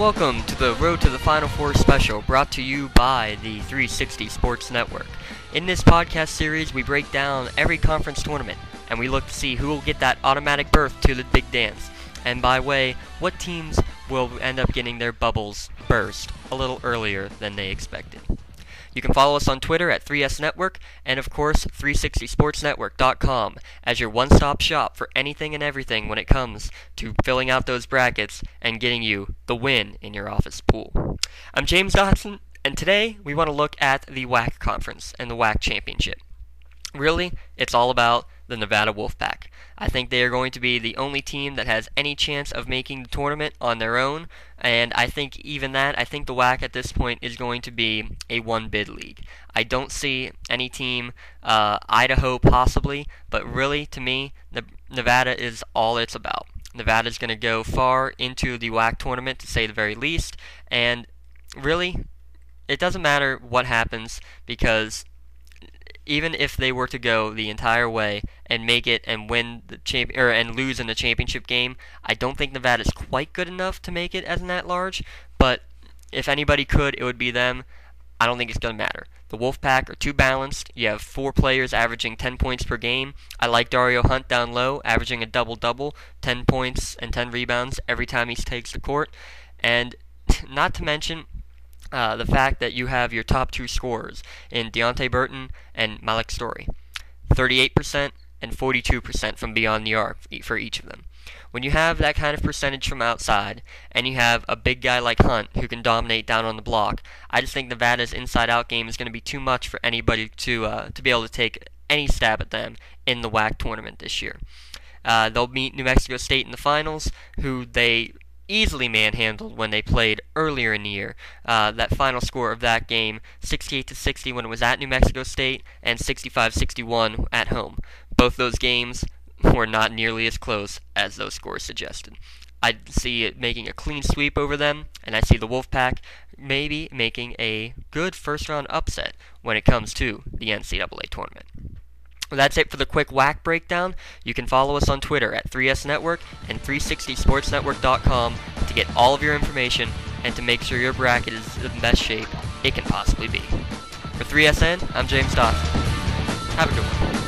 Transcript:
Welcome to the Road to the Final Four special brought to you by the 360 Sports Network. In this podcast series, we break down every conference tournament, and we look to see who will get that automatic berth to the big dance, and by way, what teams will end up getting their bubbles burst a little earlier than they expected. You can follow us on Twitter at 3S Network, and of course, 360sportsnetwork.com as your one-stop shop for anything and everything when it comes to filling out those brackets and getting you the win in your office pool. I'm James Dotson, and today we want to look at the WAC Conference and the WAC Championship. Really, it's all about the Nevada Wolfpack. I think they are going to be the only team that has any chance of making the tournament on their own, and I think even that, I think the WAC at this point is going to be a one-bid league. I don't see any team, Idaho possibly, but really, to me, Nevada is all it's about. Nevada's going to go far into the WAC tournament, to say the very least, and really, it doesn't matter what happens, because even if they were to go the entire way and make it and win the and lose in the championship game, I don't think Nevada's quite good enough to make it as an at-large. But if anybody could, it would be them. I don't think it's going to matter. The Wolfpack are too balanced. You have 4 players averaging 10 points per game. I like Dario Hunt down low, averaging a double-double, 10 points and 10 rebounds every time he takes the court. And not to mention the fact that you have your top 2 scorers in Deontay Burton and Malik Story, 38% and 42% from beyond the arc for each of them. When you have that kind of percentage from outside, and you have a big guy like Hunt who can dominate down on the block, I just think Nevada's inside-out game is going to be too much for anybody to be able to take any stab at them in the WAC tournament this year. They'll meet New Mexico State in the finals, who they easily manhandled when they played earlier in the year. That final score of that game, 68-60 when it was at New Mexico State, and 65-61 at home. Both those games were not nearly as close as those scores suggested. I see it making a clean sweep over them, and I see the Wolfpack maybe making a good first-round upset when it comes to the NCAA tournament. Well, that's it for the quick WAC breakdown. You can follow us on Twitter at 3S Network and 360sportsnetwork.com to get all of your information and to make sure your bracket is in the best shape it can possibly be. For 3SN, I'm James Dotson. Have a good one.